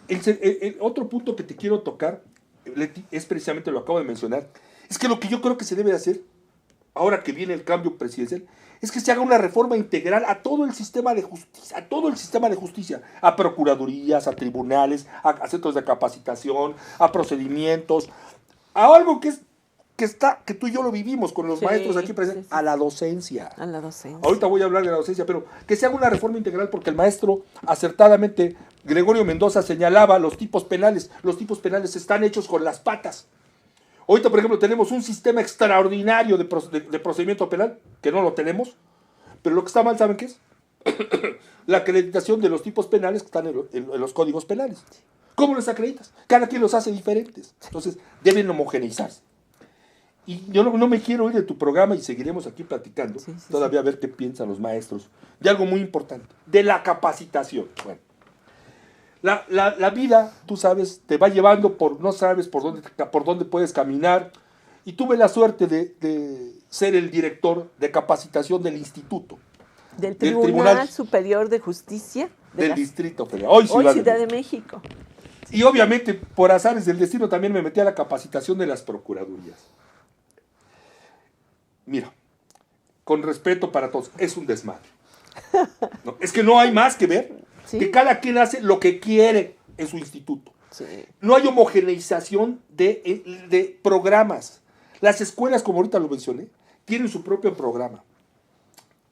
El otro punto que te quiero tocar, Leti, es precisamente lo que acabo de mencionar. Es que lo que yo creo que se debe de hacer, ahora que viene el cambio presidencial, es que se haga una reforma integral a todo el sistema de justicia, a procuradurías, a tribunales, a centros de capacitación, a procedimientos, a algo que tú y yo lo vivimos con los maestros aquí presentes, a la docencia. Ahorita voy a hablar de la docencia, pero que se haga una reforma integral porque el maestro, acertadamente, Gregorio Mendoza señalaba los tipos penales. Los tipos penales están hechos con las patas. Ahorita, por ejemplo, tenemos un sistema extraordinario de procedimiento penal, que no lo tenemos, pero lo que está mal, ¿saben qué es? La acreditación de los tipos penales que están en los códigos penales. ¿Cómo los acreditas? Cada quien los hace diferentes. Entonces, deben homogeneizarse. Y yo no me quiero ir de tu programa y seguiremos aquí platicando, todavía a ver qué piensan los maestros, de algo muy importante, de la capacitación. Bueno, la vida, tú sabes, te va llevando no sabes por dónde puedes caminar. Y tuve la suerte de ser el director de capacitación del instituto. Del Tribunal Superior de Justicia. Del Distrito Federal. Hoy Ciudad de México. Y obviamente, por azares del destino, también me metí a la capacitación de las procuradurías. Mira, con respeto para todos, es un desmadre. ¿No? Es que no hay más que ver. ¿Sí? Que cada quien hace lo que quiere en su instituto. Sí. No hay homogeneización de programas. Las escuelas, como ahorita lo mencioné, tienen su propio programa.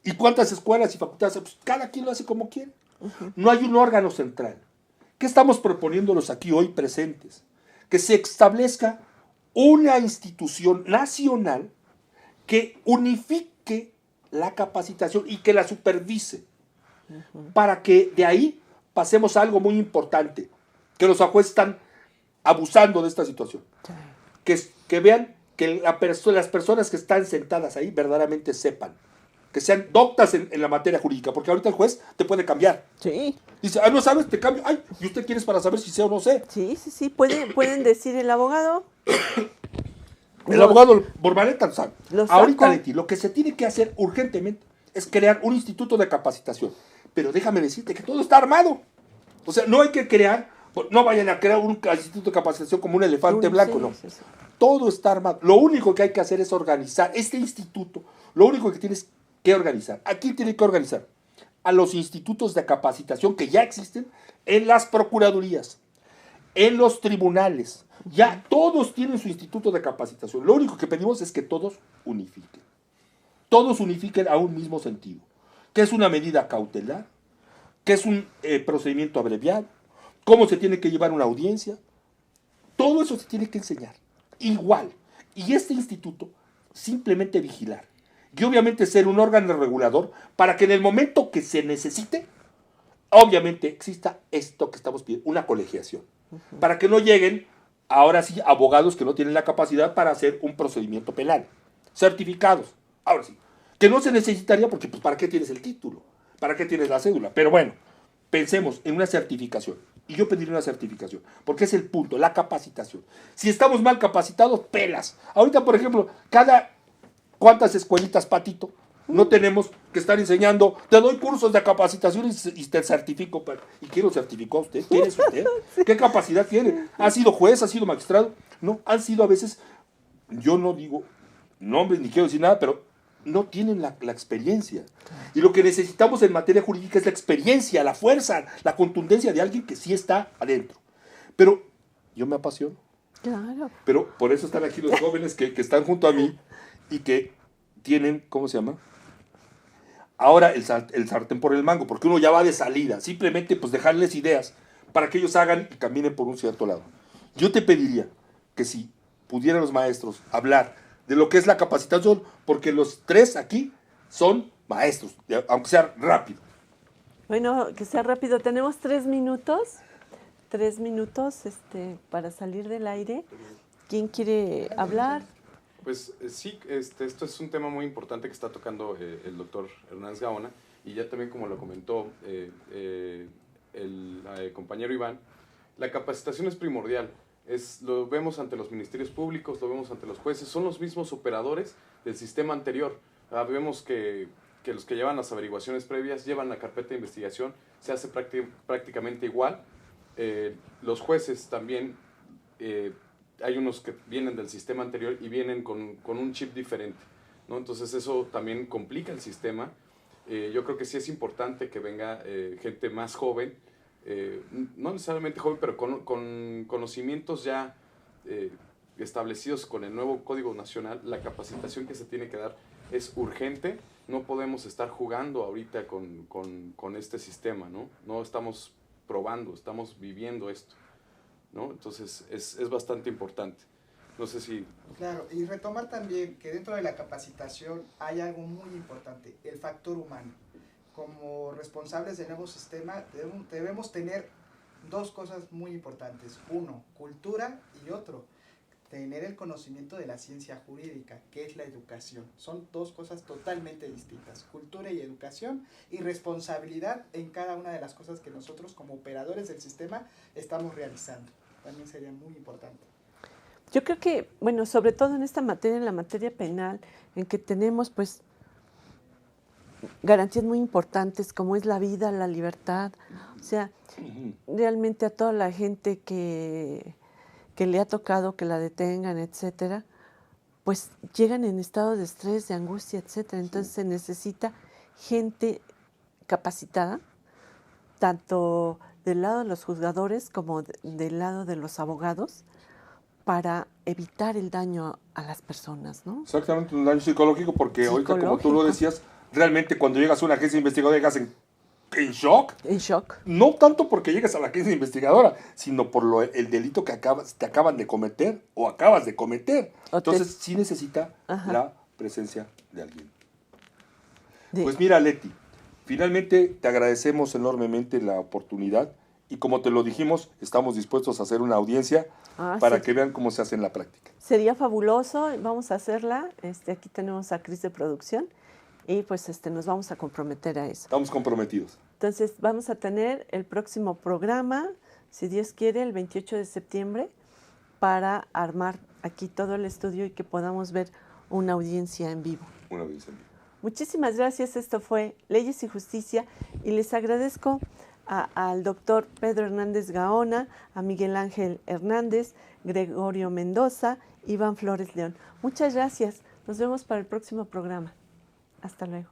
¿Y cuántas escuelas y facultades? Pues cada quien lo hace como quiere. No hay un órgano central. ¿Qué estamos proponiéndolos aquí hoy presentes? Que se establezca una institución nacional que unifique la capacitación y que la supervise, para que de ahí pasemos a algo muy importante, que los jueces están abusando de esta situación, que vean que las personas que están sentadas ahí verdaderamente sepan, que sean doctas en la materia jurídica, porque ahorita el juez te puede cambiar. Sí. Dice, no sabes, te cambio. ¿Y usted quién es para saber si sé o no sé? Sí. Pueden decir el abogado. El abogado Borbaleta lo sabe. Ahorita, Leti, lo que se tiene que hacer urgentemente es crear un instituto de capacitación. Pero déjame decirte que todo está armado. O sea, no hay que no vayan a crear un instituto de capacitación como un elefante blanco, no. Sí. Todo está armado. Lo único que hay que hacer es organizar este instituto. Lo único que tienes que organizar. Aquí tiene que organizar a los institutos de capacitación que ya existen en las procuradurías, en los tribunales. Ya todos tienen su instituto de capacitación. Lo único que pedimos es que todos unifiquen. Todos unifiquen a un mismo sentido. ¿Qué es una medida cautelar? ¿Qué es un procedimiento abreviado? ¿Cómo se tiene que llevar una audiencia? Todo eso se tiene que enseñar. Igual. Y este instituto simplemente vigilar. Y obviamente ser un órgano regulador para que en el momento que se necesite, obviamente exista esto que estamos pidiendo, una colegiación. Para que no lleguen, ahora sí, abogados que no tienen la capacidad para hacer un procedimiento penal. Certificados. Ahora sí. Que no se necesitaría porque, pues, ¿para qué tienes el título? ¿Para qué tienes la cédula? Pero bueno, pensemos en una certificación. Y yo pediría una certificación, porque es el punto, la capacitación. Si estamos mal capacitados, pelas. Ahorita, por ejemplo, cada ¿Cuántas escuelitas, Patito? No tenemos que estar enseñando, te doy cursos de capacitación y te certifico. ¿Y quién lo certificó a usted? ¿Quién es usted? ¿Qué capacidad tiene? ¿Ha sido juez? ¿Ha sido magistrado? No, han sido a veces, yo no digo nombres ni quiero decir nada, pero no tienen la experiencia. Y lo que necesitamos en materia jurídica es la experiencia, la fuerza, la contundencia de alguien que sí está adentro. Pero yo me apasiono. Claro. Pero por eso están aquí los jóvenes que están junto a mí y que tienen, ¿cómo se llama? Ahora el sartén por el mango, porque uno ya va de salida. Simplemente pues dejarles ideas para que ellos hagan y caminen por un cierto lado. Yo te pediría que si pudieran los maestros hablar de lo que es la capacitación, porque los tres aquí son maestros, aunque sea rápido. Bueno, que sea rápido. Tenemos 3 minutos. 3 minutos para salir del aire. ¿Quién quiere hablar? Pues sí, esto es un tema muy importante que está tocando el doctor Hernández Gaona, y ya también como lo comentó el compañero Iván, la capacitación es primordial. Lo vemos ante los ministerios públicos, lo vemos ante los jueces, son los mismos operadores del sistema anterior. Vemos que los que llevan las averiguaciones previas llevan la carpeta de investigación, se hace prácticamente igual. Los jueces también, hay unos que vienen del sistema anterior y vienen con un chip diferente, ¿no? Entonces eso también complica el sistema. Yo creo que sí es importante que venga gente más joven, no necesariamente joven, pero con conocimientos ya establecidos con el nuevo Código Nacional. La capacitación que se tiene que dar es urgente. No podemos estar jugando ahorita con este sistema, ¿no? No estamos probando, estamos viviendo esto, ¿no? Entonces es bastante importante. No sé si... Claro, y retomar también que dentro de la capacitación hay algo muy importante, el factor humano. Como responsables del nuevo sistema debemos tener 2 cosas muy importantes. 1, cultura, y otro, tener el conocimiento de la ciencia jurídica, que es la educación. Son 2 cosas totalmente distintas, cultura y educación, y responsabilidad en cada una de las cosas que nosotros como operadores del sistema estamos realizando. También sería muy importante. Yo creo que, bueno, sobre todo en esta materia, en la materia penal, en que tenemos pues garantías muy importantes como es la vida, la libertad, o sea, realmente a toda la gente que le ha tocado que la detengan, etcétera, pues llegan en estado de estrés, de angustia, etcétera. Entonces se necesita gente capacitada, tanto del lado de los juzgadores como del lado de los abogados, para evitar el daño a las personas, ¿no? Exactamente, un daño psicológico, porque ahorita, como tú lo decías, realmente cuando llegas a una agencia investigadora llegas en shock. En shock. No tanto porque llegas a la agencia investigadora, sino por el delito que te acaban de cometer o acabas de cometer. Entonces sí necesita la presencia de alguien. Pues mira, Leti, finalmente te agradecemos enormemente la oportunidad y como te lo dijimos, estamos dispuestos a hacer una audiencia para que vean cómo se hace en la práctica. Sería fabuloso, vamos a hacerla. Aquí tenemos a Cris de producción y pues nos vamos a comprometer a eso. Estamos comprometidos. Entonces vamos a tener el próximo programa, si Dios quiere, el 28 de septiembre, para armar aquí todo el estudio y que podamos ver una audiencia en vivo. Una audiencia en vivo. Muchísimas gracias. Esto fue Leyes y Justicia y les agradezco al doctor Pedro Hernández Gaona, a Miguel Ángel Hernández, Gregorio Mendoza, Iván Flores León. Muchas gracias. Nos vemos para el próximo programa. Hasta luego.